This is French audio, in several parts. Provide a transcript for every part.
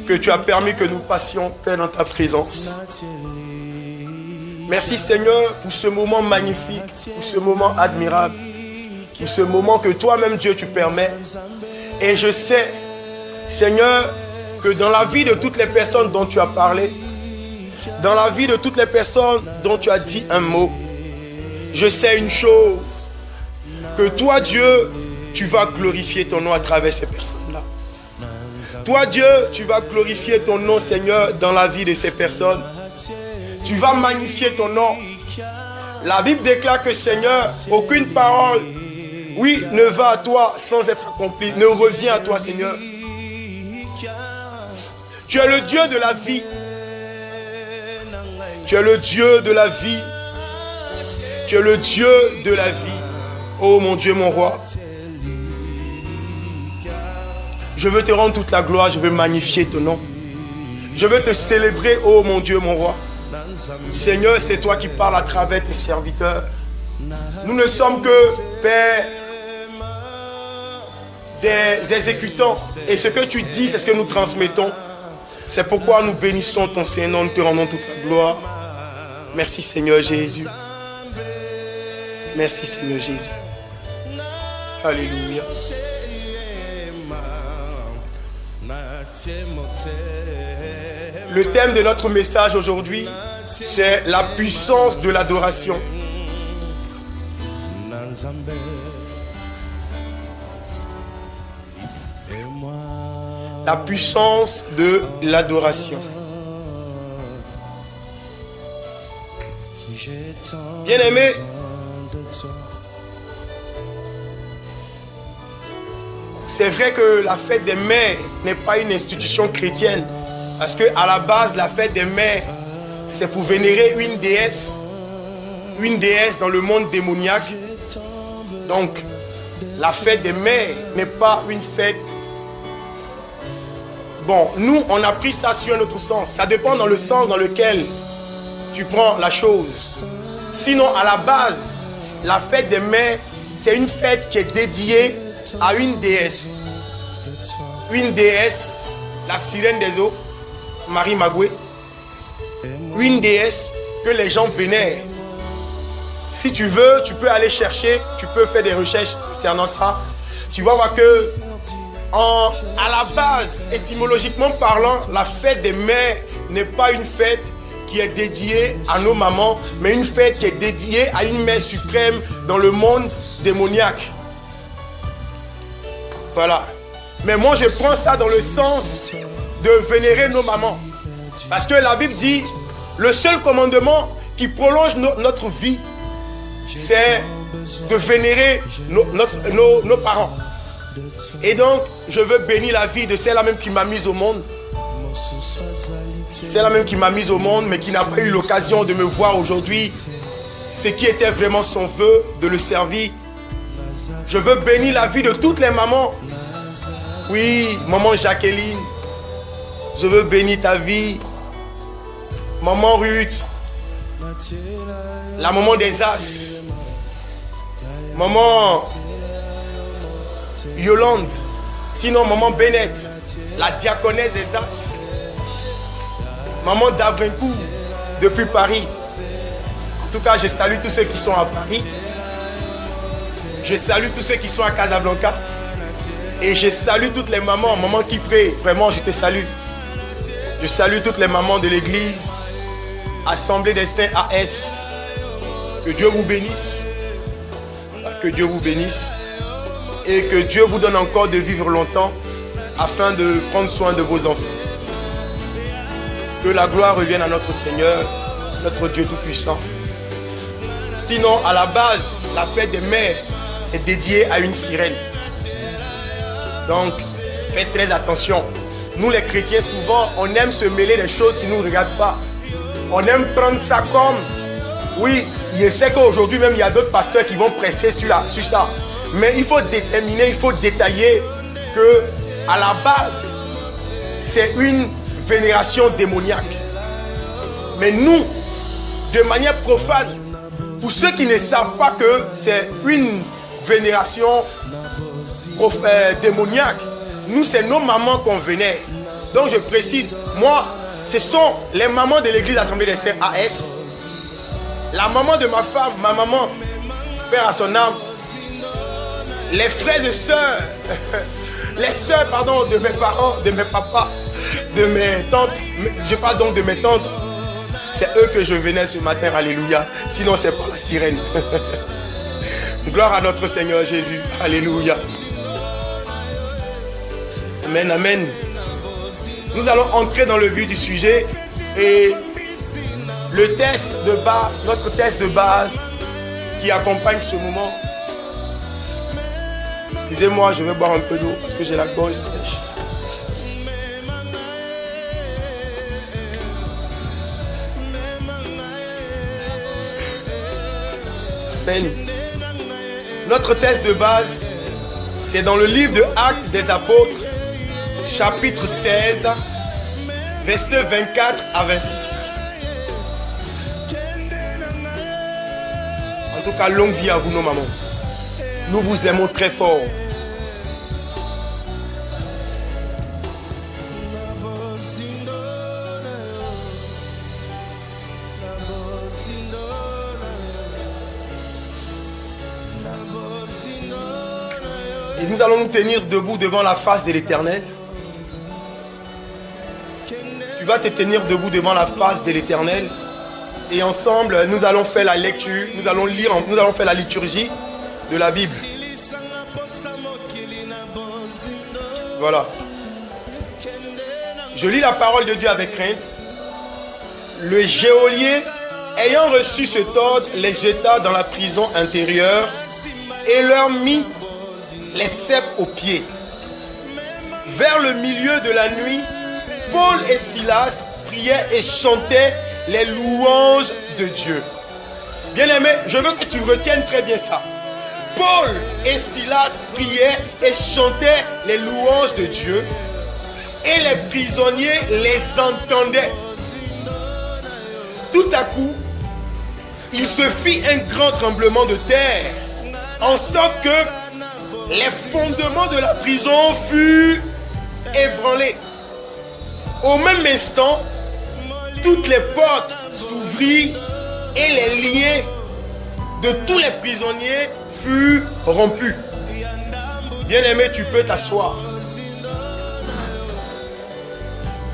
Que tu as permis que nous passions, Père, dans ta présence. Merci Seigneur pour ce moment magnifique, pour ce moment admirable, pour ce moment que toi-même Dieu tu permets. Et je sais, Seigneur, que dans la vie de toutes les personnes dont tu as parlé, dans la vie de toutes les personnes dont tu as dit un mot, je sais une chose, que toi Dieu, tu vas glorifier ton nom à travers ces personnes-là. Toi Dieu, tu vas glorifier ton nom Seigneur dans la vie de ces personnes. Tu vas magnifier ton nom. La Bible déclare que Seigneur, aucune parole, oui, ne va à toi sans être accomplie, ne revient à toi Seigneur. Tu es le Dieu de la vie. Tu es le Dieu de la vie. Tu es le Dieu de la vie. Oh mon Dieu, mon roi. Je veux te rendre toute la gloire, je veux magnifier ton nom. Je veux te célébrer, oh mon Dieu, mon roi. Seigneur, c'est toi qui parles à travers tes serviteurs. Nous ne sommes que, Père, des exécutants. Et ce que tu dis, c'est ce que nous transmettons. C'est pourquoi nous bénissons ton Seigneur, nous te rendons toute la gloire. Merci Seigneur Jésus. Merci Seigneur Jésus. Alléluia. Le thème de notre message aujourd'hui, c'est la puissance de l'adoration. La puissance de l'adoration. Bien-aimés, c'est vrai que la fête des mères n'est pas une institution chrétienne. Parce qu'à la base, la fête des mères, c'est pour vénérer une déesse dans le monde démoniaque. Donc, la fête des mères n'est pas une fête. Bon, nous, on a pris ça sur un autre sens. Ça dépend dans le sens dans lequel tu prends la chose. Sinon, à la base, la fête des mères, c'est une fête qui est dédiée à une déesse. Une déesse, la sirène des eaux, Marie Magoué. Une déesse que les gens vénèrent. Si tu veux, tu peux aller chercher, tu peux faire des recherches concernant ça. Tu vas voir que à la base, étymologiquement parlant, la fête des mères n'est pas une fête qui est dédiée à nos mamans, mais une fête qui est dédiée à une mère suprême dans le monde démoniaque. Voilà. Mais moi, je prends ça dans le sens de vénérer nos mamans. Parce que la Bible dit, le seul commandement qui prolonge notre vie, c'est de vénérer nos parents. Et donc, je veux bénir la vie de celle-là même qui m'a mise au monde. Celle-là même qui m'a mise au monde, mais qui n'a pas eu l'occasion de me voir aujourd'hui. Ce qui était vraiment son vœu, de le servir. Je veux bénir la vie de toutes les mamans. Oui, maman Jacqueline. Je veux bénir ta vie. Maman Ruth. La maman des As. Maman Yolande. Sinon, maman Bennett. La diaconesse des As. Maman Davrincourt. Depuis Paris. En tout cas, je salue tous ceux qui sont à Paris. Je salue tous ceux qui sont à Casablanca. Et je salue toutes les mamans. Maman qui prie. Vraiment, je te salue. Je salue toutes les mamans de l'église. Assemblée des Saints AS. Que Dieu vous bénisse. Que Dieu vous bénisse. Et que Dieu vous donne encore de vivre longtemps afin de prendre soin de vos enfants. Que la gloire revienne à notre Seigneur, notre Dieu Tout-Puissant. Sinon, à la base, la fête des mères, c'est dédié à une sirène. Donc, faites très attention. Nous, les chrétiens, souvent, on aime se mêler des choses qui ne nous regardent pas. On aime prendre ça comme... Oui, je sais qu'aujourd'hui même, il y a d'autres pasteurs qui vont prêcher sur ça. Mais il faut déterminer, il faut détailler que à la base, c'est une vénération démoniaque. Mais nous, de manière profane, pour ceux qui ne savent pas que c'est une vénération démoniaque, nous, c'est nos mamans qu'on vénère. Donc, je précise, moi, ce sont les mamans de l'église Assemblée des Saints AS, la maman de ma femme, ma maman, père à son âme, les frères et sœurs, les sœurs, pardon, de mes parents, de mes papas, de mes tantes, je parle donc de mes tantes. C'est eux que je vénère ce matin, alléluia. Sinon, c'est pas la sirène. Gloire à notre Seigneur Jésus, alléluia. Amen, amen. Nous allons entrer dans le vif du sujet et le test de base, notre test de base qui accompagne ce moment. Excusez-moi, je vais boire un peu d'eau parce que j'ai la gorge sèche. Amen. Notre test de base, c'est dans le livre de Actes des Apôtres, chapitre 16, versets 24 à 26. En tout cas, longue vie à vous, nos mamans. Nous vous aimons très fort. Et nous allons nous tenir debout devant la face de l'Éternel. Tu vas te tenir debout devant la face de l'Éternel. Et ensemble, nous allons faire la lecture, nous allons lire, nous allons faire la liturgie de la Bible. Voilà. Je lis la parole de Dieu avec crainte. Le geôlier, ayant reçu cet ordre, les jeta dans la prison intérieure et leur mit les ceps aux pieds. Vers le milieu de la nuit, Paul et Silas priaient et chantaient les louanges de Dieu. Bien-aimé, je veux que tu retiennes très bien ça. Paul et Silas priaient et chantaient les louanges de Dieu et les prisonniers les entendaient. Tout à coup, il se fit un grand tremblement de terre, en sorte que les fondements de la prison furent ébranlés. Au même instant, toutes les portes s'ouvrirent et les liens de tous les prisonniers furent rompus. Bien-aimé, tu peux t'asseoir.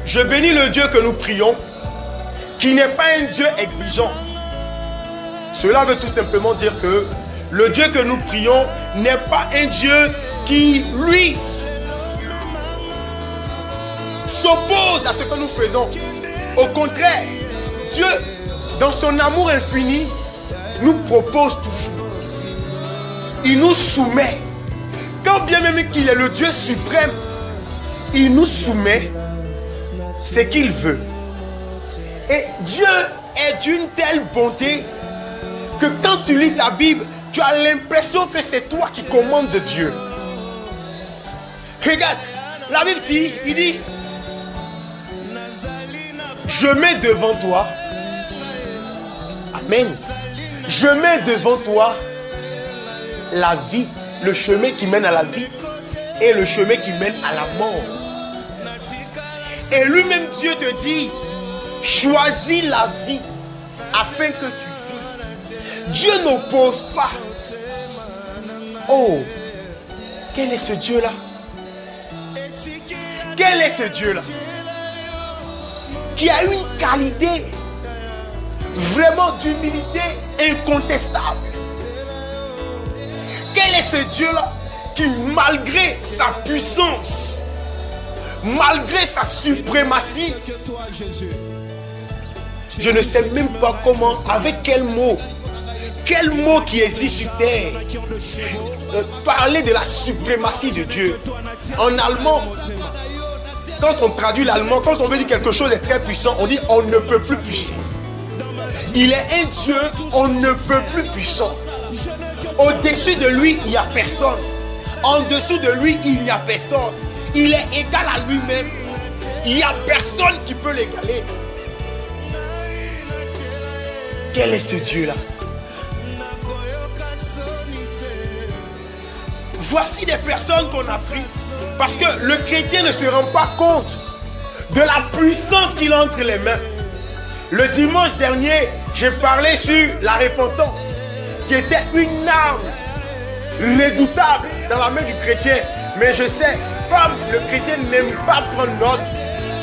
Je bénis le Dieu que nous prions, qui n'est pas un Dieu exigeant. Cela veut tout simplement dire que le Dieu que nous prions n'est pas un Dieu qui, lui, s'oppose à ce que nous faisons. Au contraire, Dieu, dans son amour infini, nous propose toujours. Il nous soumet. Quand bien même qu'il est le Dieu suprême, il nous soumet ce qu'il veut. Et Dieu est d'une telle bonté que quand tu lis ta Bible, tu as l'impression que c'est toi qui commandes Dieu. Regarde, la Bible dit, il dit, je mets devant toi, amen, je mets devant toi la vie, le chemin qui mène à la vie et le chemin qui mène à la mort. Et lui-même Dieu te dit, choisis la vie afin que tu vives. Dieu n'oppose pas. Oh, quel est ce Dieu-là? Quel est ce Dieu-là? Qui a une qualité vraiment d'humilité incontestable. Quel est ce Dieu-là qui, malgré sa puissance, malgré sa suprématie, je ne sais même pas comment, avec quel mot qui existe sur terre, parler de la suprématie de Dieu. En allemand, quand on traduit l'allemand, quand on veut dire quelque chose est très puissant, on dit on ne peut plus puissant. Il est un Dieu, on ne peut plus puissant. Au-dessus de lui, il n'y a personne. En dessous de lui, il n'y a personne. Il est égal à lui-même. Il n'y a personne qui peut l'égaler. Quel est ce Dieu-là? Voici des personnes qu'on a prises. Parce que le chrétien ne se rend pas compte de la puissance qu'il a entre les mains. Le dimanche dernier, j'ai parlé sur la repentance, qui était une arme redoutable dans la main du chrétien. Mais je sais, comme le chrétien n'aime pas prendre note,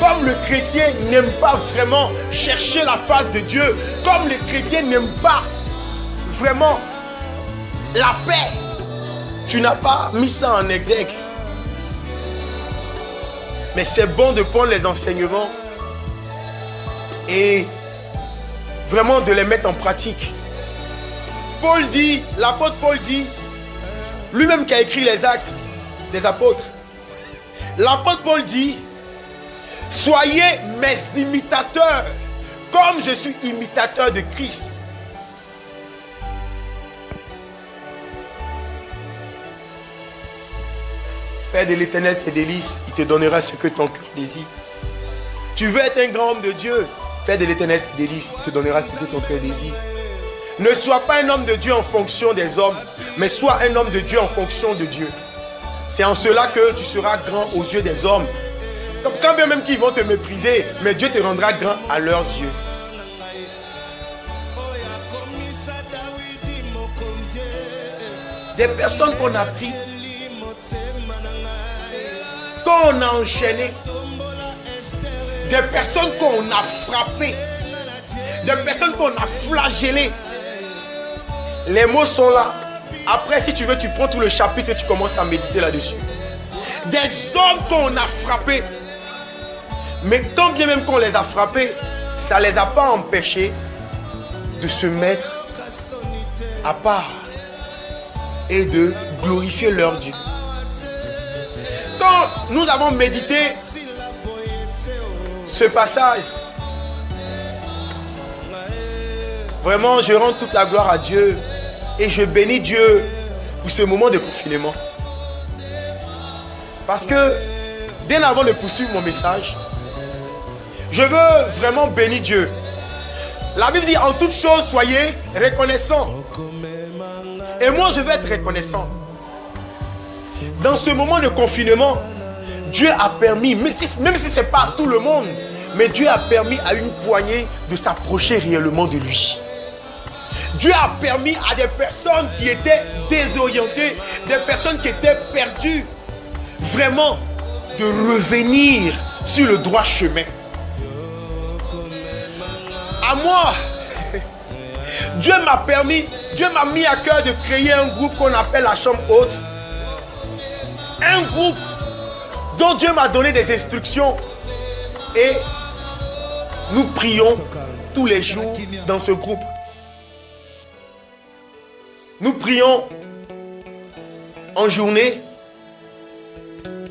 comme le chrétien n'aime pas vraiment chercher la face de Dieu, comme le chrétien n'aime pas vraiment la paix, tu n'as pas mis ça en exergue. Mais c'est bon de prendre les enseignements et vraiment de les mettre en pratique. Paul dit, l'apôtre Paul dit, lui-même qui a écrit les actes des apôtres, l'apôtre Paul dit, soyez mes imitateurs, comme je suis imitateur de Christ. Fais de l'Éternel tes délices, il te donnera ce que ton cœur désire. Tu veux être un grand homme de Dieu, fais de l'Éternel tes délices, il te donnera ce que ton cœur désire. Ne sois pas un homme de Dieu en fonction des hommes, mais sois un homme de Dieu en fonction de Dieu. C'est en cela que tu seras grand aux yeux des hommes. Quand bien même qu'ils vont te mépriser, mais Dieu te rendra grand à leurs yeux. Des personnes qu'on a pris, qu'on a enchaîné, des personnes qu'on a frappées, des personnes qu'on a flagellées. Les mots sont là. Après, si tu veux, tu prends tout le chapitre et tu commences à méditer là-dessus. Des hommes qu'on a frappés. Mais tant bien même qu'on les a frappés, ça ne les a pas empêchés de se mettre à part et de glorifier leur Dieu. Quand nous avons médité ce passage, vraiment je rends toute la gloire à Dieu et je bénis Dieu pour ce moment de confinement. Parce que bien avant de poursuivre mon message, je veux vraiment bénir Dieu. La Bible dit en toutes choses soyez reconnaissants. Et moi je veux être reconnaissant. Dans ce moment de confinement, Dieu a permis, même si ce n'est pas tout le monde, mais Dieu a permis à une poignée de s'approcher réellement de lui. Dieu a permis à des personnes qui étaient désorientées, des personnes qui étaient perdues, vraiment de revenir sur le droit chemin. À moi, Dieu m'a mis à cœur de créer un groupe qu'on appelle la chambre haute. Un groupe dont Dieu m'a donné des instructions et nous prions tous les jours dans ce groupe. Nous prions en journée,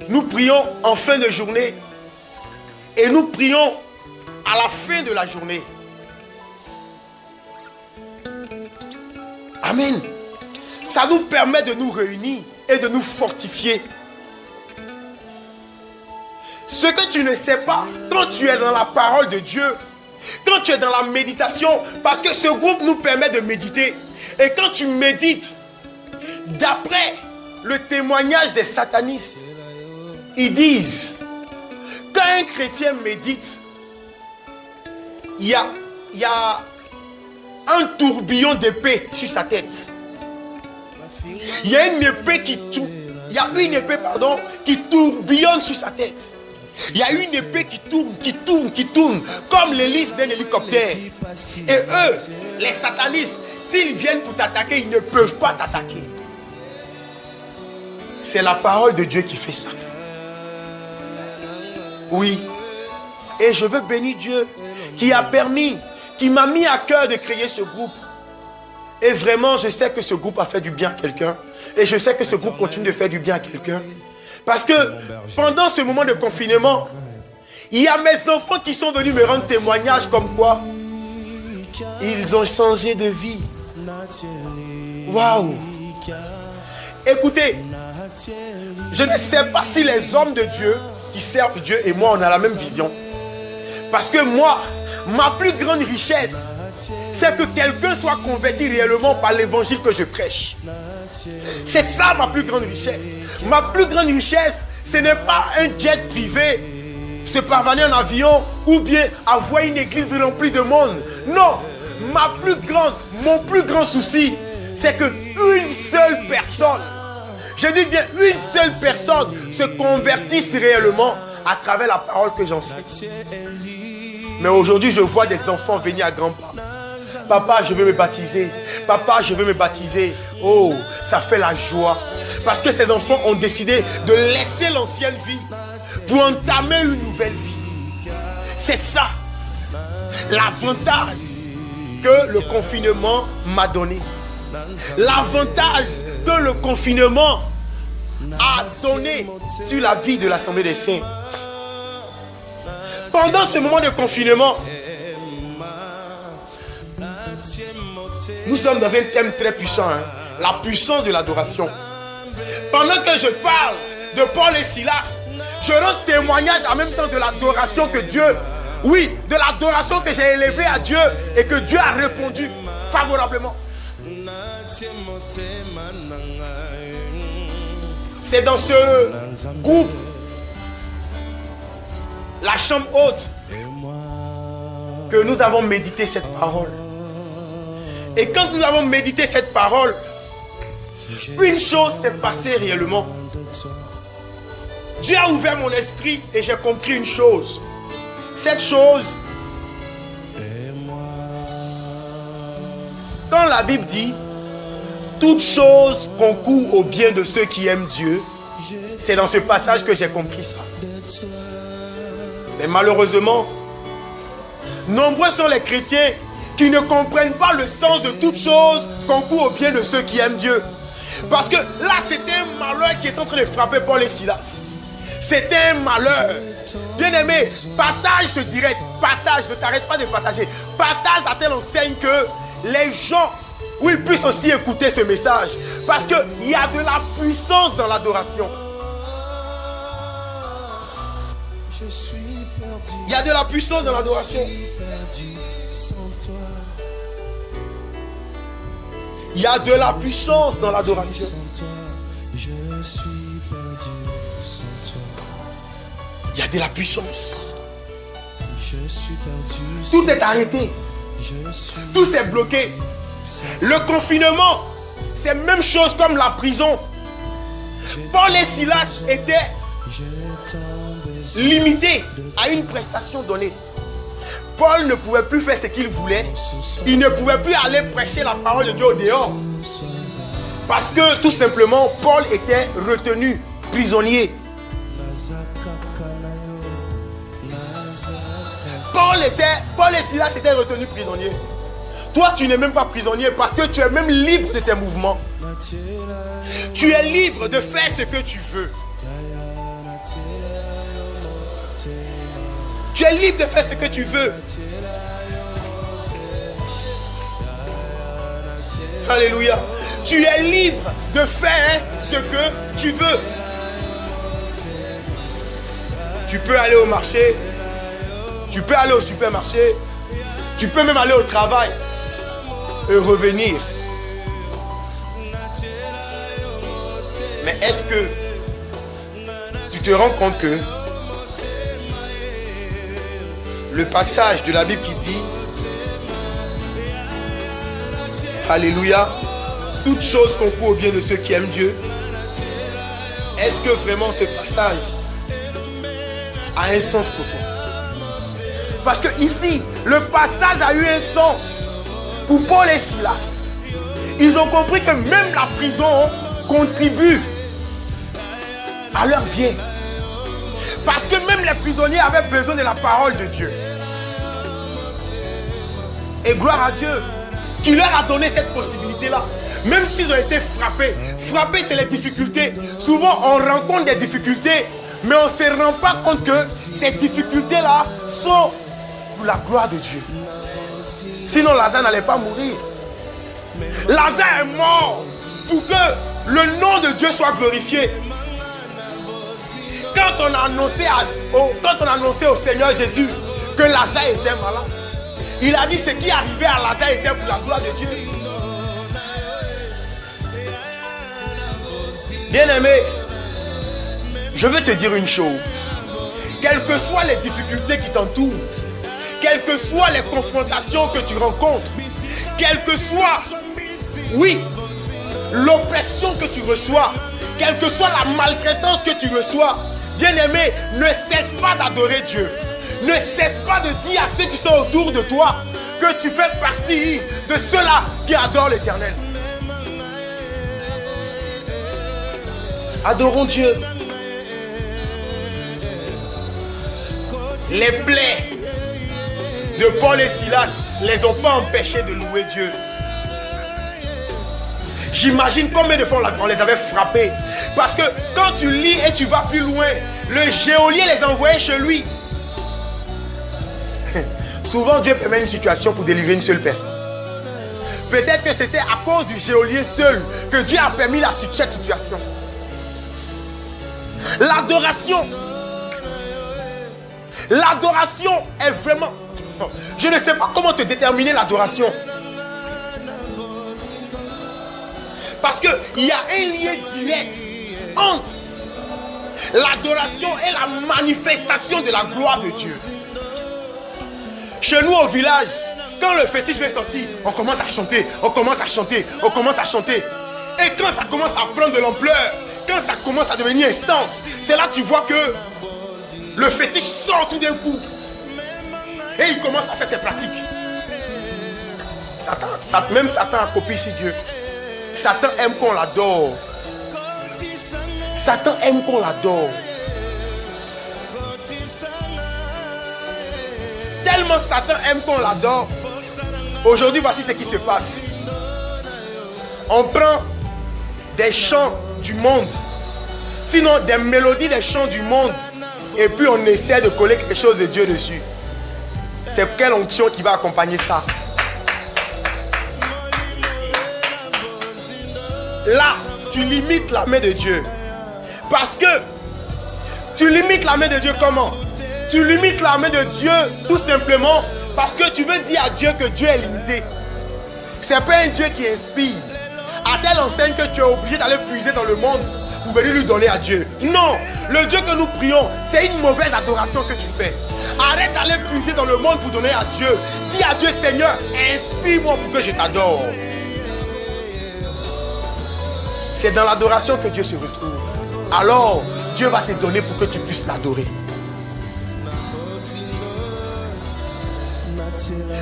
nous prions en fin de journée et nous prions à la fin de la journée. Amen. Ça nous permet de nous réunir et de nous fortifier. Ce que tu ne sais pas, quand tu es dans la parole de Dieu, quand tu es dans la méditation, parce que ce groupe nous permet de méditer. Et quand tu médites, d'après le témoignage des satanistes, ils disent, quand un chrétien médite, il y a un tourbillon d'épée sur sa tête. Il y a une épée qui tourbillonne sur sa tête. Il y a une épée qui tourne, comme l'hélice d'un hélicoptère. Et eux, les satanistes, s'ils viennent pour t'attaquer, ils ne peuvent pas t'attaquer. C'est la parole de Dieu qui fait ça. Oui. Et je veux bénir Dieu qui m'a mis à cœur de créer ce groupe. Et vraiment, je sais que ce groupe a fait du bien à quelqu'un. Et je sais que ce groupe continue de faire du bien à quelqu'un. Parce que pendant ce moment de confinement, il y a mes enfants qui sont venus me rendre témoignage comme quoi Ils ont changé de vie. Waouh! Écoutez, je ne sais pas si les hommes de Dieu qui servent Dieu et moi, on a la même vision. Parce que moi, ma plus grande richesse, c'est que quelqu'un soit converti réellement par l'évangile que je prêche. C'est ça ma plus grande richesse. Ma plus grande richesse, ce n'est pas un jet privé, se parvenir en avion ou bien avoir une église remplie de monde. Non, mon plus grand souci, c'est qu'une seule personne, je dis bien une seule personne, se convertisse réellement à travers la parole que j'enseigne. Mais aujourd'hui, je vois des enfants venir à grands pas. Papa, je veux me baptiser. Papa, je veux me baptiser. Oh, ça fait la joie. Parce que ces enfants ont décidé de laisser l'ancienne vie pour entamer une nouvelle vie. C'est ça l'avantage que le confinement m'a donné. L'avantage que le confinement a donné sur la vie de l'Assemblée des Saints. Pendant ce moment de confinement, nous sommes dans un thème très puissant, la puissance de l'adoration. Pendant que je parle de Paul et Silas, je rends témoignage en même temps de l'adoration que Dieu, oui, de l'adoration que j'ai élevée à Dieu et que Dieu a répondu favorablement. C'est dans ce groupe, la chambre haute, que nous avons médité cette parole. Et quand nous avons médité cette parole, une chose s'est passée réellement. Dieu a ouvert mon esprit et j'ai compris une chose. Cette chose, quand la Bible dit toute chose concourt au bien de ceux qui aiment Dieu, c'est dans ce passage que j'ai compris ça. Mais malheureusement, nombreux sont les chrétiens qui ne comprennent pas le sens de toute chose concourt au bien de ceux qui aiment Dieu. Parce que là, c'était un malheur qui est en train de frapper Paul et Silas. C'était un malheur. Bien-aimé, partage ce direct. Partage, ne t'arrête pas de partager. Partage à telle enseigne que les gens, oui, puissent aussi écouter ce message. Parce qu'il y a de la puissance dans l'adoration. Il y a de la puissance dans l'adoration. Il y a de la puissance dans l'adoration. Il y a de la puissance. Tout est arrêté. Tout s'est bloqué. Le confinement, c'est la même chose comme la prison. Paul et Silas étaient limités à une prestation donnée. Paul ne pouvait plus faire ce qu'il voulait. Il ne pouvait plus aller prêcher la parole de Dieu au dehors. Parce que tout simplement, Paul était retenu, prisonnier. Paul et Silas étaient retenus prisonniers. Toi, tu n'es même pas prisonnier parce que tu es même libre de tes mouvements. Tu es libre de faire ce que tu veux. Tu es libre de faire ce que tu veux. Alléluia. Tu es libre de faire ce que tu veux. Tu peux aller au marché. Tu peux aller au supermarché. Tu peux même aller au travail et revenir. Mais est-ce que tu te rends compte que le passage de la Bible qui dit Alléluia, toute chose concourt au bien de ceux qui aiment Dieu. Est-ce que vraiment ce passage a un sens pour toi? Parce que ici, le passage a eu un sens pour Paul et Silas. Ils ont compris que même la prison contribue à leur bien. Parce que même les prisonniers avaient besoin de la parole de Dieu. Et gloire à Dieu qui leur a donné cette possibilité-là. Même s'ils ont été frappés. Frappés, c'est les difficultés. Souvent, on rencontre des difficultés, mais on ne se rend pas compte que ces difficultés-là sont pour la gloire de Dieu. Sinon, Lazare n'allait pas mourir. Lazare est mort pour que le nom de Dieu soit glorifié. Quand on a annoncé au Seigneur Jésus que Lazare était malade, il a dit ce qui arrivait à Lazare était pour la gloire de Dieu. Bien-aimé, je veux te dire une chose. Quelles que soient les difficultés qui t'entourent, quelles que soient les confrontations que tu rencontres, quelle que soit, oui, l'oppression que tu reçois, quelle que soit la maltraitance que tu reçois, bien-aimé, ne cesse pas d'adorer Dieu. Ne cesse pas de dire à ceux qui sont autour de toi que tu fais partie de ceux-là qui adorent l'Éternel. Adorons Dieu. Les plaies de Paul et Silas ne les ont pas empêchés de louer Dieu. J'imagine combien de fois on les avait frappés. Parce que quand tu lis et tu vas plus loin, le geôlier les envoyait chez lui. Souvent Dieu permet une situation pour délivrer une seule personne. Peut-être que c'était à cause du geôlier seul que Dieu a permis cette situation. L'adoration est vraiment... Je ne sais pas comment te déterminer l'adoration. Parce qu'il y a un lien direct entre l'adoration et la manifestation de la gloire de Dieu. Chez nous au village, quand le fétiche va sortir, on commence à chanter, on commence à chanter, on commence à chanter. Et quand ça commence à prendre de l'ampleur, quand ça commence à devenir instance, c'est là que tu vois que le fétiche sort tout d'un coup. Et il commence à faire ses pratiques. Même Satan a copié ici Dieu. Satan aime qu'on l'adore. Satan aime qu'on l'adore. Tellement Satan aime qu'on l'adore. Aujourd'hui, voici ce qui se passe. On prend des chants du monde, sinon des mélodies des chants du monde, et puis on essaie de coller quelque chose de Dieu dessus. C'est quelle onction qui va accompagner ça? Là, tu limites la main de Dieu. Parce que tu limites la main de Dieu comment? Tu limites la main de Dieu tout simplement parce que tu veux dire à Dieu que Dieu est limité. C'est pas un Dieu qui inspire. À telle enseigne que tu es obligé d'aller puiser dans le monde pour venir lui donner à Dieu. Non, le Dieu que nous prions, c'est une mauvaise adoration que tu fais. Arrête d'aller puiser dans le monde pour donner à Dieu. Dis à Dieu, Seigneur, inspire-moi pour que je t'adore. C'est dans l'adoration que Dieu se retrouve. Alors, Dieu va te donner pour que tu puisses l'adorer.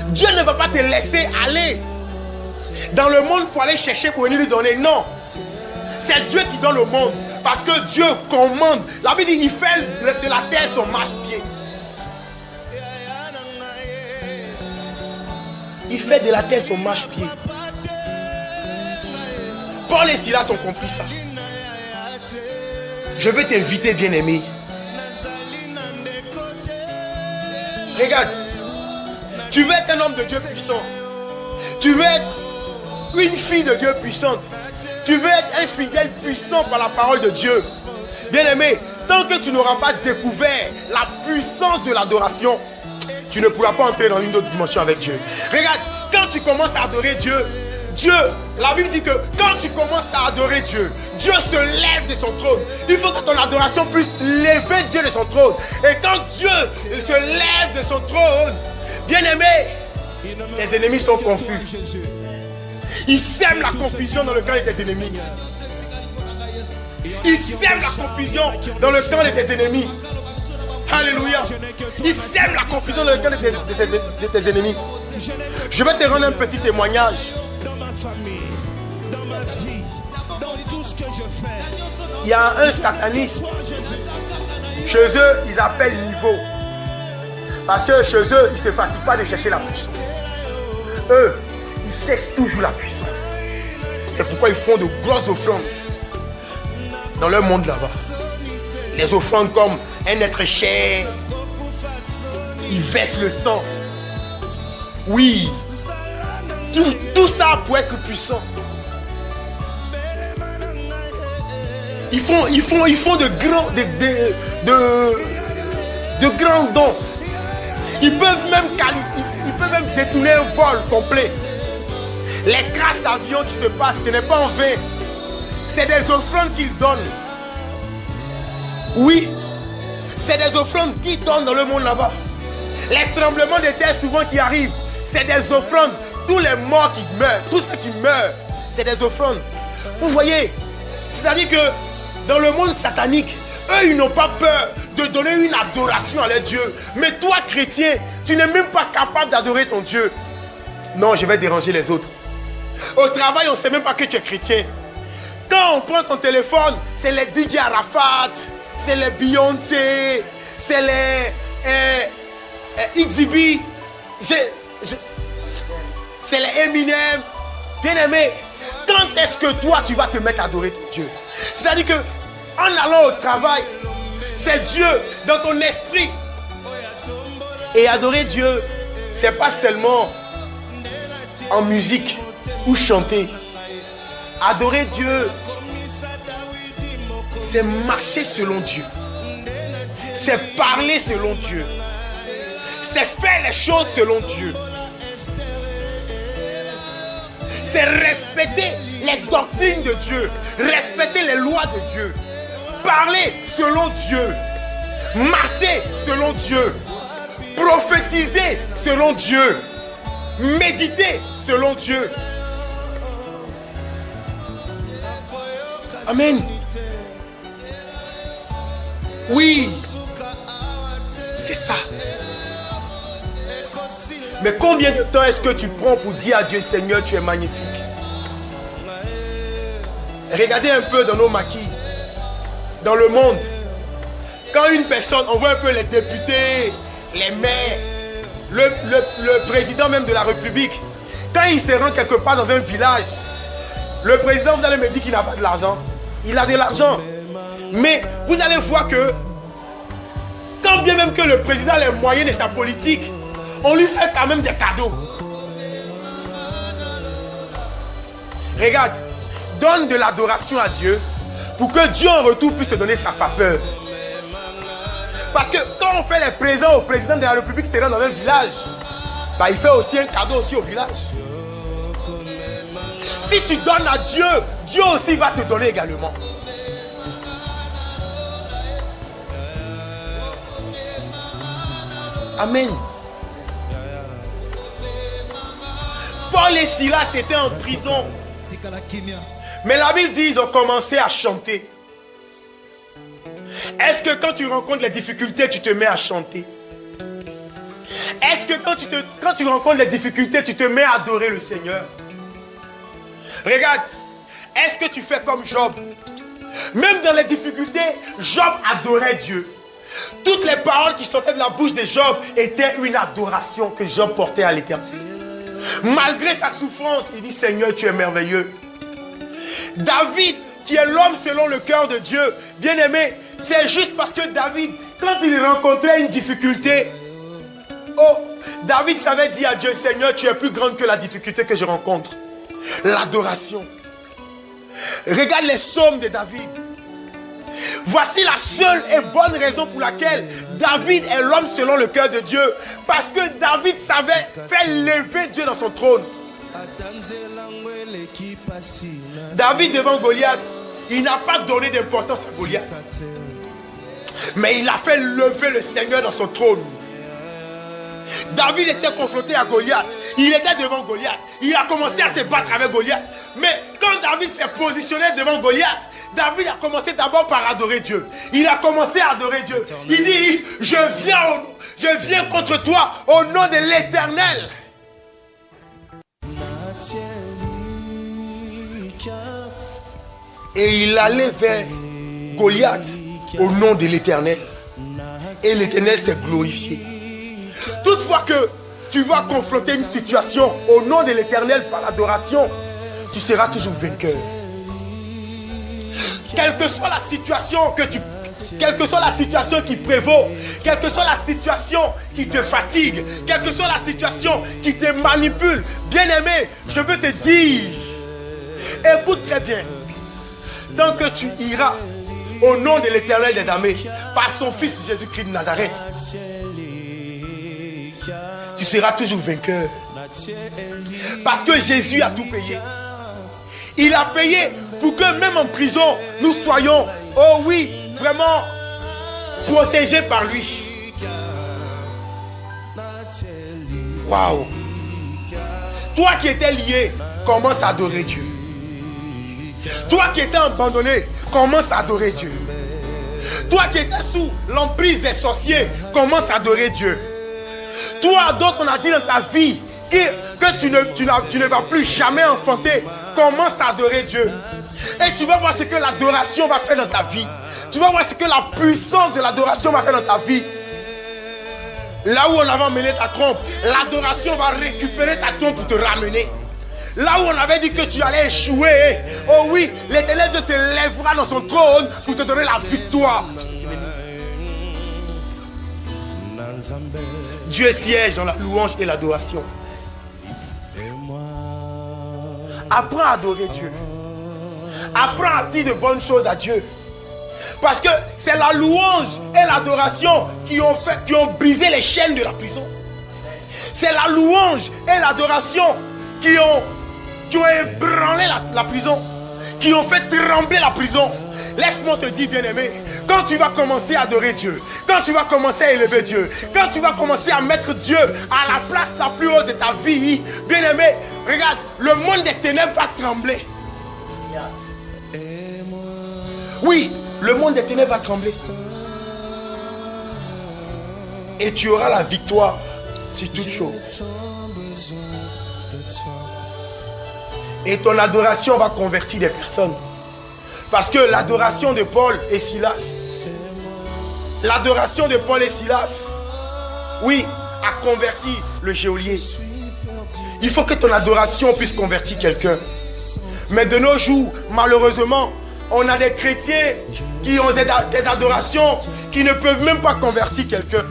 Dieu ne va pas te laisser aller dans le monde pour aller chercher, pour venir lui donner. Non. C'est Dieu qui donne au monde. Parce que Dieu commande. La Bible dit, il fait de la terre son marche-pied. Il fait de la terre son marche-pied. Paul et Silas ont compris ça. Je veux t'inviter, bien-aimé. Regarde. Tu veux être un homme de Dieu puissant. Tu veux être une fille de Dieu puissante. Tu veux être un fidèle puissant par la parole de Dieu. Bien-aimé, tant que tu n'auras pas découvert la puissance de l'adoration, tu ne pourras pas entrer dans une autre dimension avec Dieu. Regarde, quand tu commences à adorer Dieu, la Bible dit que quand tu commences à adorer Dieu, Dieu se lève de son trône. Il faut que ton adoration puisse lever Dieu de son trône. Et quand Dieu se lève de son trône, bien-aimé, tes ennemis sont confus. Ils sèment la confusion dans le camp de tes ennemis. Ils sèment la confusion dans le camp de tes ennemis. Alléluia. Ils sèment la confusion dans le camp de tes ennemis. Je vais te rendre un petit témoignage. Il y a un sataniste. Chez eux, ils appellent niveau. Parce que chez eux, ils ne se fatiguent pas de chercher la puissance. Eux, ils cherchent toujours la puissance. C'est pourquoi ils font de grosses offrandes dans leur monde là-bas. Les offrandes comme un être cher. Ils versent le sang. Oui, Tout ça pour être puissant. Ils font de grands dons. Ils peuvent même détourner un vol complet. Les crashs d'avion qui se passent, ce n'est pas en vain. C'est des offrandes qu'ils donnent. Oui, c'est des offrandes qu'ils donnent dans le monde là-bas. Les tremblements de terre souvent qui arrivent, c'est des offrandes. Tous les morts qui meurent, tous ceux qui meurent, c'est des offrandes. Vous voyez, c'est-à-dire que dans le monde satanique, eux, ils n'ont pas peur de donner une adoration à leur Dieu. Mais toi, chrétien, tu n'es même pas capable d'adorer ton Dieu. Non, je vais déranger les autres. Au travail, on ne sait même pas que tu es chrétien. Quand on prend ton téléphone, c'est les DJ Arafat, c'est les Beyoncé, c'est les XB, c'est les Eminem. Bien aimé, quand est-ce que toi, tu vas te mettre à adorer ton Dieu? C'est-à-dire que en allant au travail, c'est Dieu dans ton esprit. Et adorer Dieu, c'est pas seulement en musique ou chanter. Adorer Dieu, c'est marcher selon Dieu. C'est parler selon Dieu. C'est faire les choses selon Dieu. C'est respecter les doctrines de Dieu. Respecter les lois de Dieu. Parler selon Dieu. Marcher selon Dieu. Prophétiser selon Dieu. Méditer selon Dieu. Amen. Oui. C'est ça. Mais combien de temps est-ce que tu prends pour dire à Dieu, Seigneur, tu es magnifique? Regardez un peu dans nos maquis, dans le monde. Quand une personne, on voit un peu les députés, les maires, le président même de la République, quand il se rend quelque part dans un village, le président, vous allez me dire qu'il n'a pas de l'argent. Il a de l'argent. Mais vous allez voir que, quand bien même que le président a les moyens de sa politique, on lui fait quand même des cadeaux. Regarde, donne de l'adoration à Dieu pour que Dieu en retour puisse te donner sa faveur. Parce que quand on fait les présents au président de la République, c'est dans un village, bah, il fait aussi un cadeau aussi au village. Si tu donnes à Dieu, Dieu aussi va te donner également. Amen. Paul et Silas étaient en prison. Mais la Bible dit qu'ils ont commencé à chanter. Est-ce que quand tu rencontres les difficultés, tu te mets à chanter? Est-ce que quand tu rencontres les difficultés, tu te mets à adorer le Seigneur? Regarde, est-ce que tu fais comme Job? Même dans les difficultés, Job adorait Dieu. Toutes les paroles qui sortaient de la bouche de Job étaient une adoration que Job portait à l'Éternel. Malgré sa souffrance, il dit, Seigneur, tu es merveilleux. David, qui est l'homme selon le cœur de Dieu, bien aimé, c'est juste parce que David, quand il rencontrait une difficulté, David savait dire à Dieu, Seigneur, tu es plus grand que la difficulté que je rencontre. L'adoration. Regarde les psaumes de David. Voici la seule et bonne raison pour laquelle David est l'homme selon le cœur de Dieu. Parce que David savait faire lever Dieu dans son trône. David devant Goliath, il n'a pas donné d'importance à Goliath. Mais il a fait lever le Seigneur dans son trône. David était confronté à Goliath. Il était devant Goliath. Il a commencé à se battre avec Goliath. Mais quand David s'est positionné devant Goliath, David a commencé d'abord par adorer Dieu. Il a commencé à adorer Dieu. Il dit, je viens contre toi au nom de l'Éternel. Et il allait vers Goliath au nom de l'Éternel. Et l'Éternel s'est glorifié. Toutefois que tu vas confronter une situation au nom de l'Éternel par l'adoration, tu seras toujours vainqueur. Quelle que soit la situation quelle que soit la situation qui prévaut, quelle que soit la situation qui te fatigue, quelle que soit la situation qui te manipule, bien-aimé, je veux te dire, écoute très bien, tant que tu iras au nom de l'Éternel des armées, par son Fils Jésus-Christ de Nazareth, tu seras toujours vainqueur. Parce que Jésus a tout payé. Il a payé pour que même en prison, nous soyons, oh oui, vraiment protégés par lui. Waouh! Toi qui étais lié, commence à adorer Dieu. Toi qui étais abandonné, commence à adorer Dieu. Toi qui étais sous l'emprise des sorciers, commence à adorer Dieu. Toi, d'autres, on a dit dans ta vie que tu ne vas plus jamais enfanter, commence à adorer Dieu. Et tu vas voir ce que l'adoration va faire dans ta vie. Tu vas voir ce que la puissance de l'adoration va faire dans ta vie. Là où on avait emmené ta trompe, l'adoration va récupérer ta trompe pour te ramener. Là où on avait dit que tu allais échouer, oh oui, l'Éternel Dieu se lèvera dans son trône pour te donner la victoire. Dieu siège dans la louange et l'adoration. Apprends à adorer Dieu. Apprends à dire de bonnes choses à Dieu. Parce que c'est la louange et l'adoration qui ont brisé les chaînes de la prison. C'est la louange et l'adoration qui ont ébranlé la prison, qui ont fait trembler la prison. Laisse-moi te dire, bien-aimé, quand tu vas commencer à adorer Dieu, quand tu vas commencer à élever Dieu, quand tu vas commencer à mettre Dieu à la place la plus haute de ta vie, bien-aimé, regarde, le monde des ténèbres va trembler. Oui, le monde des ténèbres va trembler. Et tu auras la victoire sur toute chose. Et ton adoration va convertir des personnes. Parce que l'adoration de Paul et Silas, oui, a converti le geôlier. Il faut que ton adoration puisse convertir quelqu'un. Mais de nos jours, malheureusement, on a des chrétiens qui ont des adorations qui ne peuvent même pas convertir quelqu'un.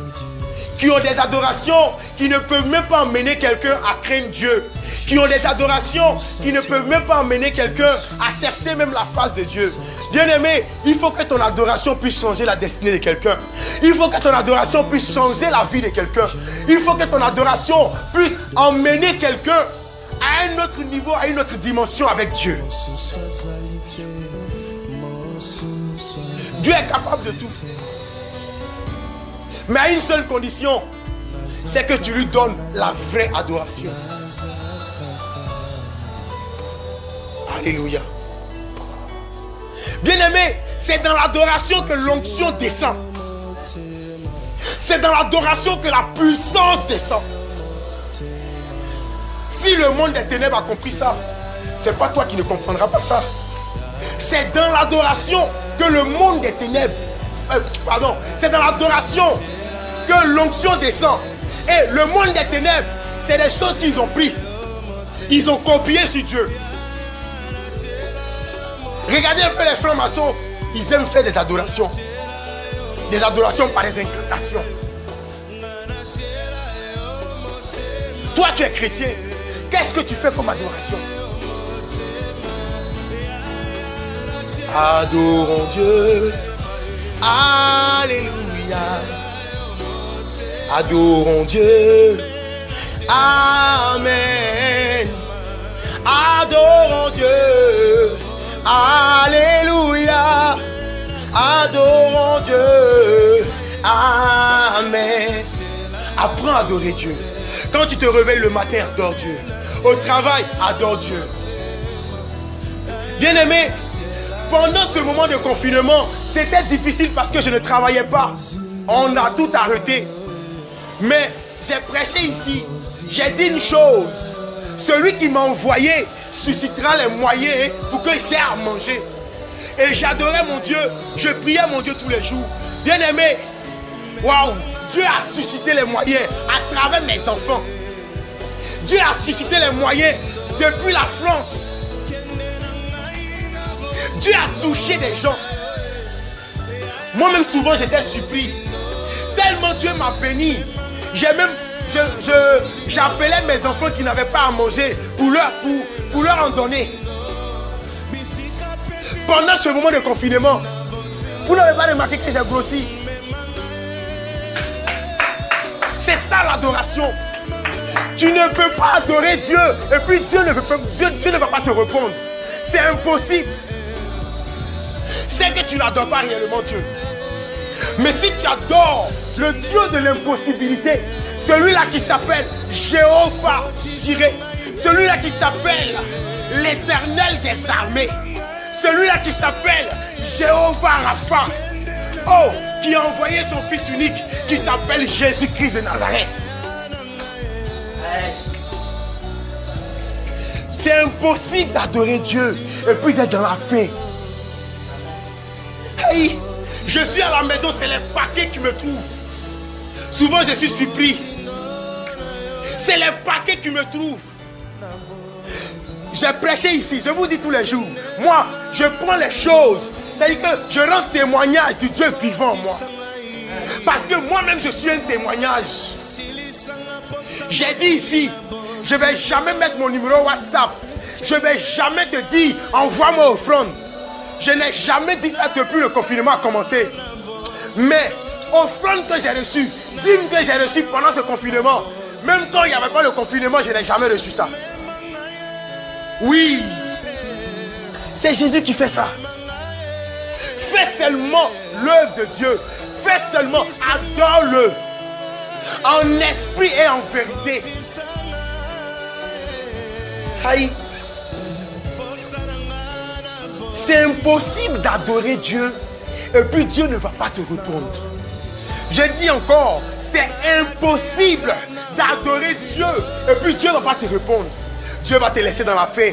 Qui ont des adorations qui ne peuvent même pas emmener quelqu'un à craindre Dieu. Qui ont des adorations qui ne peuvent même pas emmener quelqu'un à chercher même la face de Dieu. Bien-aimé, il faut que ton adoration puisse changer la destinée de quelqu'un. Il faut que ton adoration puisse changer la vie de quelqu'un. Il faut que ton adoration puisse emmener quelqu'un à un autre niveau, à une autre dimension avec Dieu. Dieu est capable de tout. Mais à une seule condition, c'est que tu lui donnes la vraie adoration. Alléluia. Bien-aimé, c'est dans l'adoration que l'onction descend. C'est dans l'adoration que la puissance descend. Si le monde des ténèbres a compris ça, c'est pas toi qui ne comprendras pas ça. C'est dans l'adoration que le monde des ténèbres, c'est dans l'adoration que l'onction descend. Et le monde des ténèbres, c'est des choses qu'ils ont pris. Ils ont copié sur Dieu. Regardez un peu les francs-maçons. Ils aiment faire des adorations. Des adorations par des incantations. Toi, tu es chrétien. Qu'est-ce que tu fais comme adoration? Adorons Dieu. Alléluia. Adorons Dieu. Amen. Adorons Dieu. Alléluia. Adorons Dieu. Amen. Apprends à adorer Dieu. Quand tu te réveilles le matin, adore Dieu. Au travail, adore Dieu. Bien-aimé, pendant ce moment de confinement, c'était difficile parce que je ne travaillais pas. On a tout arrêté. Mais j'ai prêché ici. J'ai dit une chose. Celui qui m'a envoyé suscitera les moyens pour que j'aie à manger. Et j'adorais mon Dieu. Je priais mon Dieu tous les jours. Bien-aimé, waouh, Dieu a suscité les moyens à travers mes enfants. Dieu a suscité les moyens depuis la France. Dieu a touché des gens. Moi-même, souvent, j'étais surpris. Tellement Dieu m'a béni. J'appelais mes enfants qui n'avaient pas à manger pour leur en donner. Pendant ce moment de confinement, vous n'avez pas remarqué que j'ai grossi. C'est ça l'adoration. Tu ne peux pas adorer Dieu et puis Dieu ne va pas te répondre. C'est impossible. C'est que tu n'adores pas réellement Dieu. Mais si tu adores le Dieu de l'impossibilité, celui-là qui s'appelle Jéhovah Jireh, celui-là qui s'appelle l'Éternel des armées, celui-là qui s'appelle Jéhovah Rapha, oh, qui a envoyé son fils unique qui s'appelle Jésus-Christ de Nazareth. C'est impossible d'adorer Dieu et puis d'être dans la faim. Hey, je suis à la maison, c'est les paquets qui me trouvent. Souvent je suis surpris. C'est les paquets qui me trouvent. J'ai prêché ici, je vous dis tous les jours. Moi, je prends les choses. C'est-à-dire que je rends témoignage du Dieu vivant, moi. Parce que moi-même, je suis un témoignage. J'ai dit ici, je ne vais jamais mettre mon numéro WhatsApp. Je ne vais jamais te dire, envoie-moi offrande. Je n'ai jamais dit ça depuis le confinement a commencé. Mais, offrande que j'ai reçue, dîme que j'ai reçue pendant ce confinement, même quand il n'y avait pas le confinement, je n'ai jamais reçu ça. Oui, c'est Jésus qui fait ça. Fais seulement l'œuvre de Dieu. Fais seulement, adore-le. En esprit et en vérité. Aïe. C'est impossible d'adorer Dieu et puis Dieu ne va pas te répondre. Je dis encore, c'est impossible d'adorer Dieu et puis Dieu ne va pas te répondre. Dieu va te laisser dans la faim.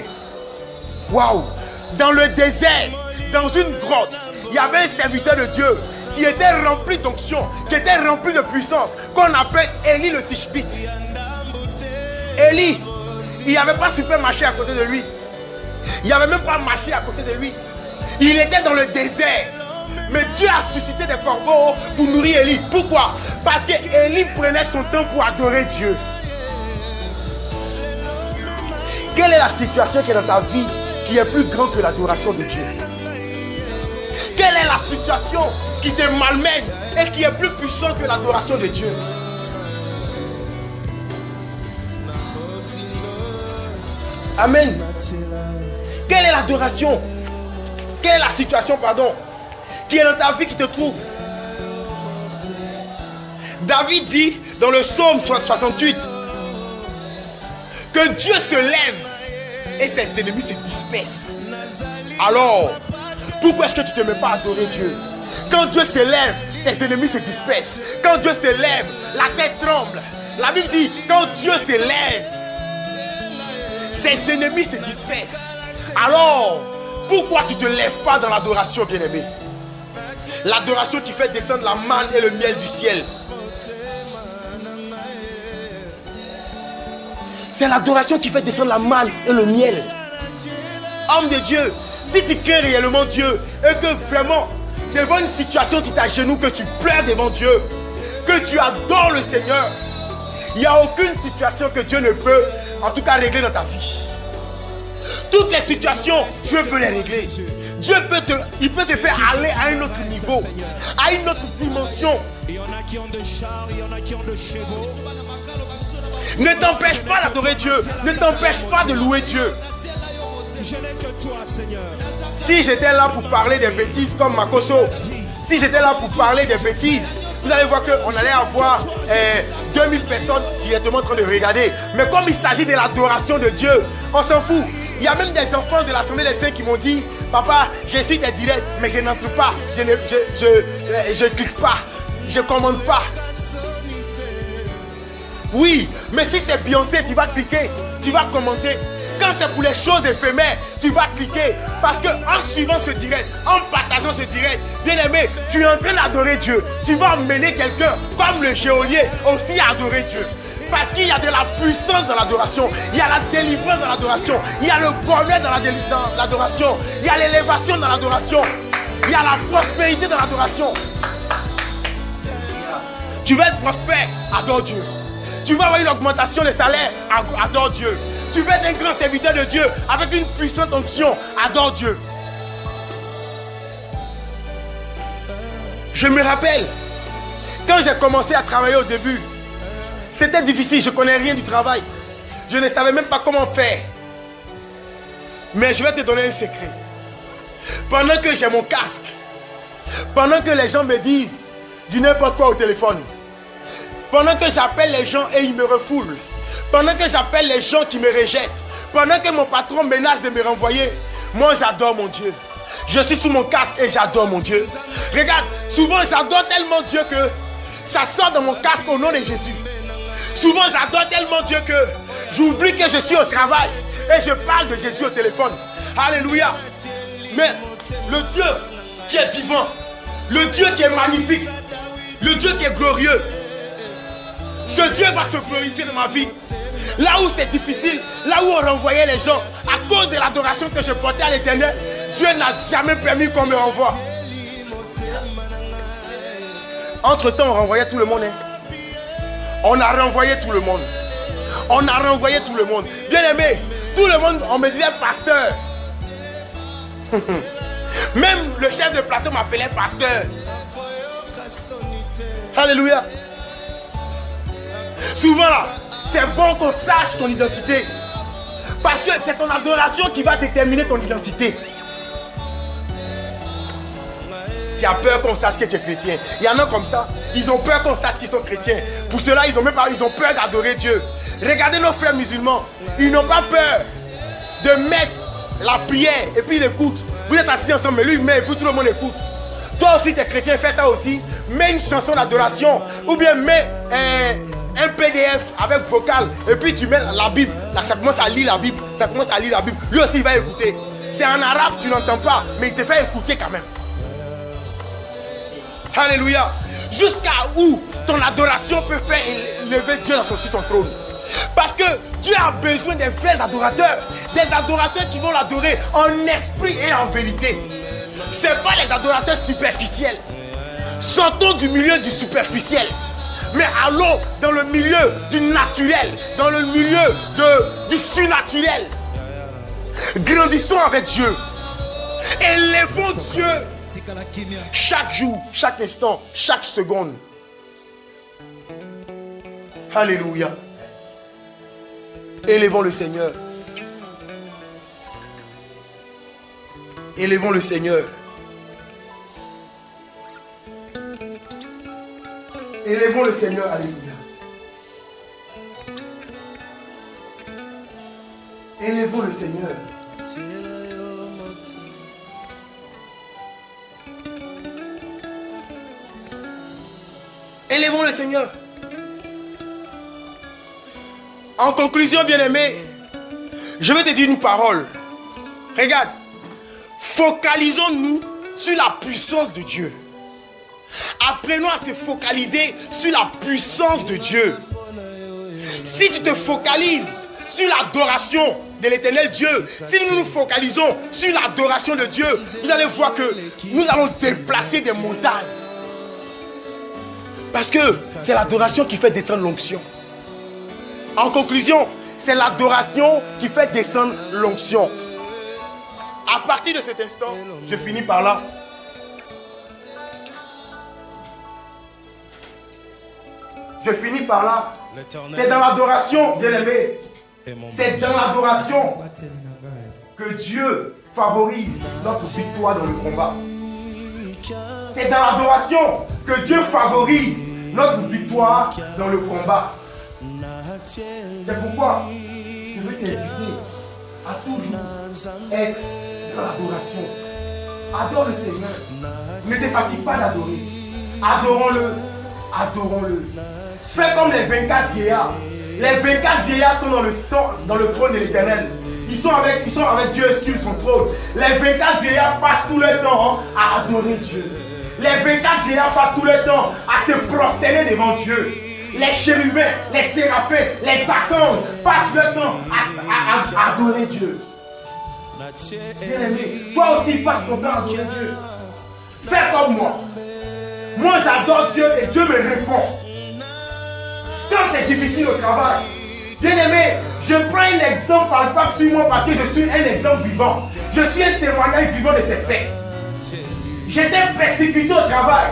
Waouh! Dans le désert, dans une grotte, il y avait un serviteur de Dieu qui était rempli d'onction, qui était rempli de puissance, qu'on appelle Élie le Tishbite. Élie, il n'y avait pas supermarché à côté de lui. Il n'y avait même pas marché à côté de lui. Il était dans le désert. Mais Dieu a suscité des corbeaux pour nourrir Élie. Pourquoi? Parce que Élie prenait son temps pour adorer Dieu. Quelle est la situation qui est dans ta vie qui est plus grande que l'adoration de Dieu? Quelle est la situation qui te malmène et qui est plus puissante que l'adoration de Dieu? Amen. Quelle est l'adoration? Quelle est la situation, pardon, qui est dans ta vie qui te trouble? David dit dans le psaume 68 que Dieu se lève et ses ennemis se dispersent. Alors, pourquoi est-ce que tu ne te mets pas à adorer Dieu? Quand Dieu se lève, tes ennemis se dispersent. Quand Dieu se lève, la terre tremble. La Bible dit, quand Dieu se lève, ses ennemis se dispersent. Alors, pourquoi tu ne te lèves pas dans l'adoration, bien-aimé? L'adoration qui fait descendre la manne et le miel du ciel. C'est l'adoration qui fait descendre la manne et le miel. Homme de Dieu, si tu crains réellement Dieu et que vraiment, devant une situation, tu t'agenouilles, que tu pleures devant Dieu, que tu adores le Seigneur, il n'y a aucune situation que Dieu ne peut, en tout cas, régler dans ta vie. Toutes les situations, Dieu peut les régler. Dieu peut te faire aller à un autre niveau, à une autre dimension. Ne t'empêche pas d'adorer Dieu. Ne t'empêche pas de louer Dieu. Si j'étais là pour parler des bêtises comme Makoso, si j'étais là pour parler des bêtises, vous allez voir qu'on allait avoir 2000 personnes directement en train de regarder. Mais comme il s'agit de l'adoration de Dieu, on s'en fout. Il y a même des enfants de l'Assemblée des Saints qui m'ont dit, papa, je suis des directs, mais je n'entre pas, je clique pas, je commande pas. Oui, mais si c'est Beyoncé, tu vas cliquer, tu vas commenter. Quand c'est pour les choses éphémères, tu vas cliquer. Parce qu'en suivant ce direct, en partageant ce direct, bien aimé, tu es en train d'adorer Dieu. Tu vas emmener quelqu'un comme le geôlier aussi à adorer Dieu. Parce qu'il y a de la puissance dans l'adoration. Il y a la délivrance dans l'adoration. Il y a le bonheur dans l'adoration. Il y a l'élévation dans l'adoration. Il Il y a la prospérité dans l'adoration. Tu veux être prospère, adore Dieu. Tu veux avoir une augmentation de salaire, adore Dieu. Tu veux être un grand serviteur de Dieu avec une puissante onction, adore Dieu. Je me rappelle, quand j'ai commencé à travailler au début, c'était difficile, je ne connais rien du travail. Je ne savais même pas comment faire. Mais je vais te donner un secret. Pendant que j'ai mon casque, pendant que les gens me disent du n'importe quoi au téléphone, pendant que j'appelle les gens et ils me refoulent, pendant que j'appelle les gens qui me rejettent, pendant que mon patron menace de me renvoyer, moi j'adore mon Dieu. Je suis sous mon casque et j'adore mon Dieu. Regarde, souvent j'adore tellement Dieu que ça sort de mon casque au nom de Jésus. Souvent j'adore tellement Dieu que j'oublie que je suis au travail et je parle de Jésus au téléphone. Alléluia. Mais le Dieu qui est vivant, le Dieu qui est magnifique, le Dieu qui est glorieux, ce Dieu va se glorifier dans ma vie. Là où c'est difficile, là où on renvoyait les gens, à cause de l'adoration que je portais à l'Éternel, Dieu n'a jamais permis qu'on me renvoie. Entre-temps, on renvoyait tout le monde. On a renvoyé tout le monde. On a renvoyé tout le monde. Bien aimé, tout le monde, on me disait pasteur. Même le chef de plateau m'appelait pasteur. Alléluia. Souvent là, c'est bon qu'on sache ton identité. Parce que c'est ton adoration qui va déterminer ton identité. Tu as peur qu'on sache que tu es chrétien. Il y en a comme ça. Ils ont peur qu'on sache qu'ils sont chrétiens. Pour cela, ils ont peur d'adorer Dieu. Regardez nos frères musulmans. Ils n'ont pas peur de mettre la prière et puis ils écoutent. Vous êtes assis ensemble, mais lui il met et puis tout le monde écoute. Toi aussi, tu es chrétien, fais ça aussi. Mets une chanson d'adoration. Ou bien mets un PDF avec vocal. Et puis tu mets la Bible. Là, ça commence à lire la Bible. Ça commence à lire la Bible. Lui aussi, il va écouter. C'est en arabe, tu n'entends pas. Mais il te fait écouter quand même. Alléluia. Jusqu'à où ton adoration peut faire élever Dieu sur son trône. Parce que Dieu a besoin des vrais adorateurs. Des adorateurs qui vont l'adorer en esprit et en vérité. Ce n'est pas les adorateurs superficiels. Sortons du milieu du superficiel. Mais allons dans le milieu du naturel. Dans le milieu du surnaturel. Grandissons avec Dieu. Élevons Dieu. Chaque jour, chaque instant, chaque seconde. Alléluia. Élevons le Seigneur. Élevons le Seigneur. Élevons le Seigneur. Alléluia. Élevons le Seigneur. Élevons le Seigneur. En conclusion, bien-aimé, je vais te dire une parole. Regarde. Focalisons-nous sur la puissance de Dieu. Apprenons à se focaliser sur la puissance de Dieu. Si tu te focalises sur l'adoration de l'Éternel Dieu, si nous nous focalisons sur l'adoration de Dieu, vous allez voir que nous allons déplacer des montagnes. Parce que c'est l'adoration qui fait descendre l'onction. En conclusion, c'est l'adoration qui fait descendre l'onction. À partir de cet instant, je finis par là. Je finis par là. C'est dans l'adoration, bien-aimé. C'est dans l'adoration que Dieu favorise notre victoire dans le combat. C'est dans l'adoration que Dieu favorise notre victoire dans le combat. C'est pourquoi je veux t'inviter à toujours être dans l'adoration. Adore le Seigneur. Ne te fatigue pas d'adorer. Adorons-le. Adorons-le. Fais comme les 24 vieillards. Les 24 vieillards sont dans le trône de l'Éternel. Ils sont avec Dieu sur son trône. Les 24 vieillards passent tout le temps à adorer Dieu. Les 24 vieillards passent tout le temps à se prosterner devant Dieu. Les chérubins, les séraphins, les archanges passent le temps à adorer Dieu. Bien-aimé, toi aussi passe ton temps à adorer Dieu. Fais comme moi. Moi, j'adore Dieu et Dieu me répond. Quand c'est difficile au travail, bien aimé, je prends un exemple palpable sur moi parce que je suis un exemple vivant. Je suis un témoignage vivant de ces faits. J'étais persécuté au travail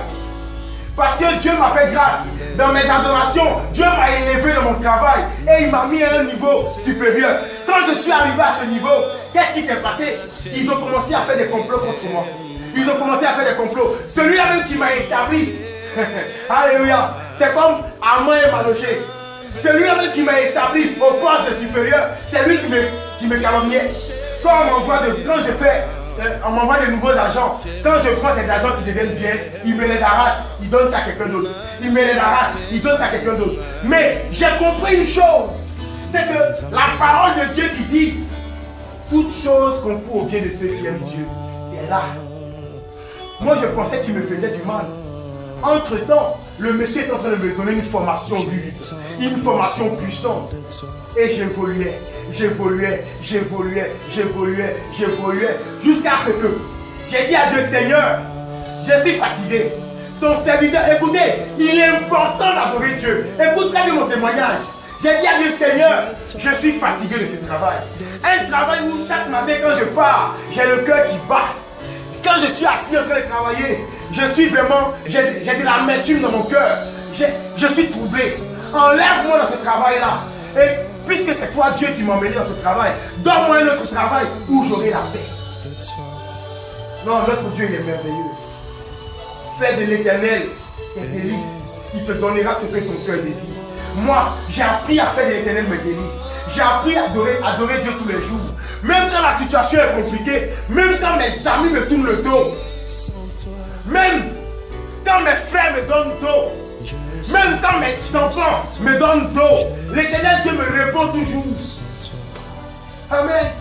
parce que Dieu m'a fait grâce. Dans mes adorations, Dieu m'a élevé dans mon travail et il m'a mis à un niveau supérieur. Quand je suis arrivé à ce niveau, qu'est-ce qui s'est passé? Ils ont commencé à faire des complots contre moi. Ils ont commencé à faire des complots. Celui-là même qui m'a établi, alléluia, c'est comme Armand et Maloché. Celui-là même qui m'a établi au poste de supérieur, c'est lui qui me calomniait. Quand on m'envoie de nouveaux agents. Quand je prends ces agents qui deviennent bien, ils me les arrachent, ils donnent ça à quelqu'un d'autre. Ils me les arrachent, ils donnent ça à quelqu'un d'autre. Mais j'ai compris une chose, c'est que la parole de Dieu qui dit toute chose concourt au bien de ceux qui aiment Dieu, c'est là. Moi je pensais qu'il me faisait du mal. Entre-temps, le monsieur est en train de me donner une formation rude, une formation puissante. Et j'évoluais, jusqu'à ce que j'ai dit à Dieu, Seigneur, je suis fatigué. Ton serviteur, écoutez, il est important d'adorer Dieu. Écoute très bien mon témoignage. J'ai dit à Dieu, Seigneur, je suis fatigué de ce travail. Un travail où chaque matin quand je pars, j'ai le cœur qui bat. Quand je suis assis en train de travailler, je suis vraiment, j'ai de l'amertume dans mon cœur. Je suis troublé. Enlève-moi dans ce travail-là. Et puisque c'est toi Dieu qui m'a emmené dans ce travail, donne-moi un autre travail où j'aurai la paix. Non, notre Dieu il est merveilleux. Fais de l'Éternel tes délices. Il te donnera ce que ton cœur désire. Moi, j'ai appris à faire de l'Éternel mes délices. J'ai appris à adorer Dieu tous les jours. Même quand la situation est compliquée, même quand mes amis me tournent le dos, même quand mes frères me donnent dos, même quand mes enfants me donnent dos, l'Éternel Dieu me répond toujours. Amen.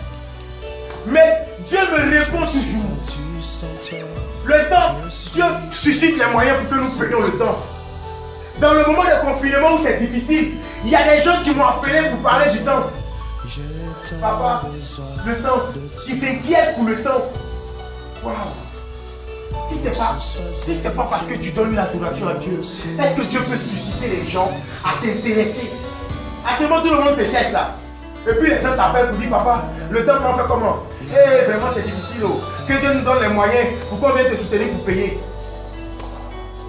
Mais Dieu me répond toujours. Le temps, Dieu suscite les moyens pour que nous prenions le temps. Dans le moment de confinement où c'est difficile, il y a des gens qui m'ont appelé pour parler du temps. Papa, le temps, qui s'inquiète pour le temps. Waouh! Si c'est pas parce que tu donnes une adoration à Dieu, est-ce que Dieu peut susciter les gens à s'intéresser? Actuellement, tout le monde se cherche là. Et puis les gens t'appellent pour dire, papa, le temps qu'on fait comment? Eh, vraiment c'est difficile. Oh. Que Dieu nous donne les moyens pour qu'on vienne te soutenir pour payer.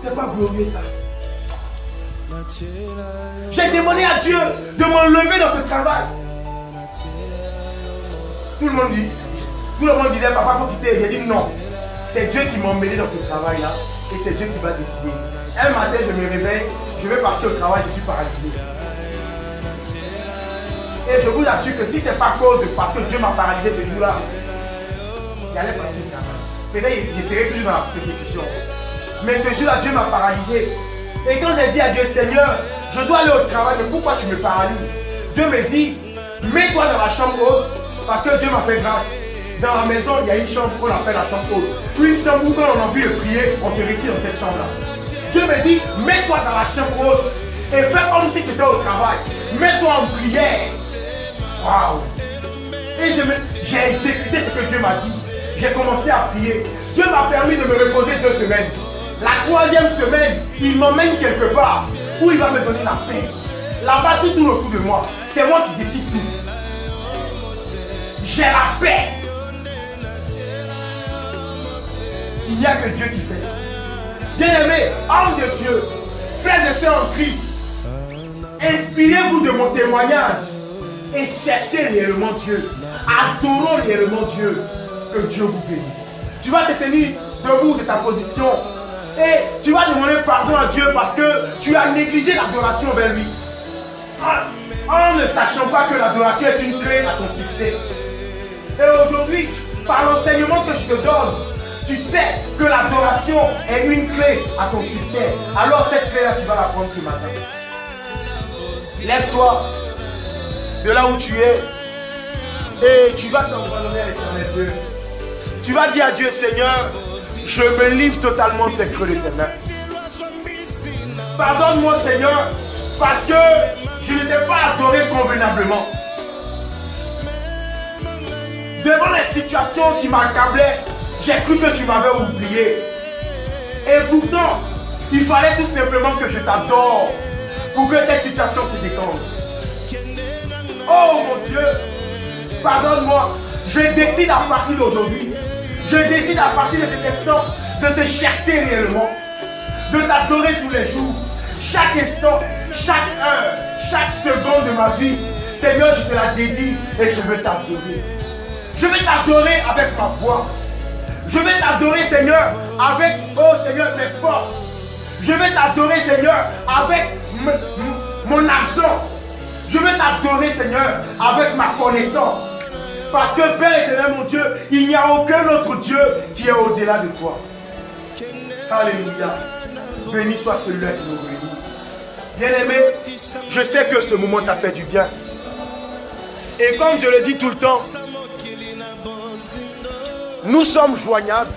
C'est pas glorieux ça. J'ai demandé à Dieu de m'enlever dans ce travail. Tout le monde disait, papa, il faut quitter. J'ai dit non. C'est Dieu qui m'a emmené dans ce travail-là. Et c'est Dieu qui va décider. Un matin, je me réveille, je vais partir au travail, je suis paralysé. Et je vous assure que si ce n'est pas parce que Dieu m'a paralysé ce jour-là, il allait partir au travail. Peut-être que je serai toujours dans la persécution. Mais ce jour-là, Dieu m'a paralysé. Et quand j'ai dit à Dieu, Seigneur, je dois aller au travail, mais pourquoi tu me paralyses? Dieu me dit, mets-toi dans la chambre haute, parce que Dieu m'a fait grâce. Dans la maison, il y a une chambre qu'on appelle la chambre haute. Une chambre où quand on a envie de prier, on se retire dans cette chambre-là. Dieu me dit, mets-toi dans la chambre haute et fais comme si tu étais au travail. Mets-toi en prière. Waouh! Et j'ai exécuté ce que Dieu m'a dit. J'ai commencé à prier. Dieu m'a permis de me reposer 2 semaines. La 3e semaine, il m'emmène quelque part où il va me donner la paix. Là-bas, tout tourne autour de moi. C'est moi qui décide tout. J'ai la paix. Il n'y a que Dieu qui fait ça. Bien-aimés, hommes de Dieu, frères et sœurs en Christ, inspirez-vous de mon témoignage et cherchez réellement Dieu. Adorons réellement Dieu. Que Dieu vous bénisse. Tu vas te tenir debout de ta position et tu vas demander pardon à Dieu parce que tu as négligé l'adoration vers lui. En ne sachant pas que l'adoration est une clé à ton succès. Et aujourd'hui, par l'enseignement que je te donne, tu sais que l'adoration est une clé à ton succès. Alors cette clé-là, tu vas la prendre ce matin. Lève-toi de là où tu es et tu vas t'abandonner à l'Éternel Dieu. Tu vas dire à Dieu, Seigneur, je me livre totalement entre les ténèbres. Pardonne-moi, Seigneur, parce que je ne t'ai pas adoré convenablement. Devant les situations qui m'accablaient, j'ai cru que tu m'avais oublié. Et pourtant, il fallait tout simplement que je t'adore pour que cette situation se décante. Oh mon Dieu, pardonne-moi. Je décide à partir d'aujourd'hui, je décide à partir de cet instant de te chercher réellement, de t'adorer tous les jours, chaque instant, chaque heure, chaque seconde de ma vie. Seigneur, je te la dédie et je veux t'adorer. Je veux t'adorer avec ma voix. Je veux t'adorer, Seigneur, avec, oh Seigneur, mes forces. Je veux t'adorer, Seigneur, avec mon argent. Je veux t'adorer, Seigneur, avec ma connaissance. Parce que, Père éternel, mon Dieu, il n'y a aucun autre Dieu qui est au-delà de toi. Alléluia. Béni soit celui-là qui nous réunit. Bien-aimé, je sais que ce moment t'a fait du bien. Et comme je le dis tout le temps, nous sommes joignables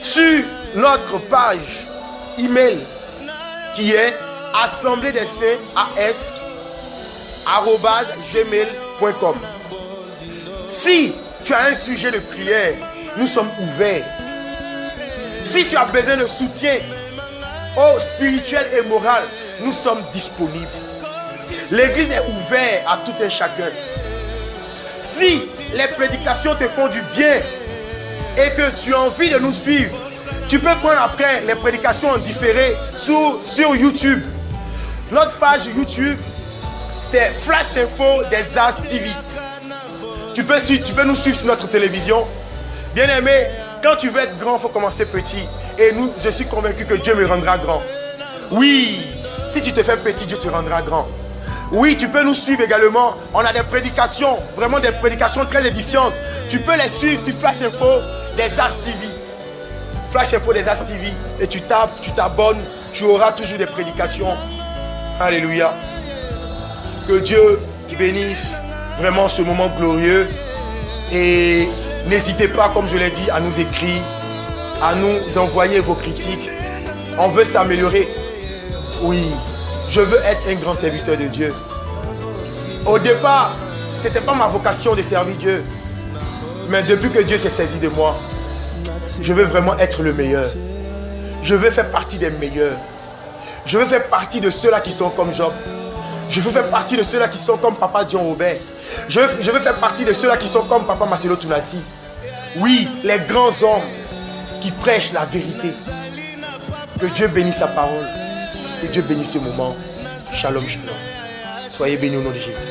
sur notre page email qui est assemblée des saints as@gmail.com. Si tu as un sujet de prière, nous sommes ouverts. Si tu as besoin de soutien spirituel et moral, nous sommes disponibles. L'église est ouverte à tout un chacun. Si les prédications te font du bien et que tu as envie de nous suivre, tu peux prendre après les prédications en différé sur YouTube. Notre page YouTube, c'est Flash Info des As TV. Tu peux nous suivre sur notre télévision. Bien aimé, quand tu veux être grand, il faut commencer petit. Et je suis convaincu que Dieu me rendra grand. Oui, si tu te fais petit, Dieu te rendra grand. Oui, tu peux nous suivre également. On a des prédications, vraiment des prédications très édifiantes. Tu peux les suivre sur Flash Info des As TV. Flash Info des As TV. Et tu tapes, tu t'abonnes, tu auras toujours des prédications. Alléluia. Que Dieu bénisse vraiment ce moment glorieux. Et n'hésitez pas, comme je l'ai dit, à nous écrire, à nous envoyer vos critiques. On veut s'améliorer. Oui, je veux être un grand serviteur de Dieu. Au départ, ce n'était pas ma vocation de servir Dieu. Mais depuis que Dieu s'est saisi de moi, je veux vraiment être le meilleur. Je veux faire partie des meilleurs. Je veux faire partie de ceux-là qui sont comme Job. Je veux faire partie de ceux-là qui sont comme Papa Dion Robert. Je veux faire partie de ceux-là qui sont comme Papa Marcelo Tounassi. Oui, les grands hommes qui prêchent la vérité. Que Dieu bénisse sa parole. Que Dieu bénisse ce moment. Shalom, shalom. Soyez bénis au nom de Jésus.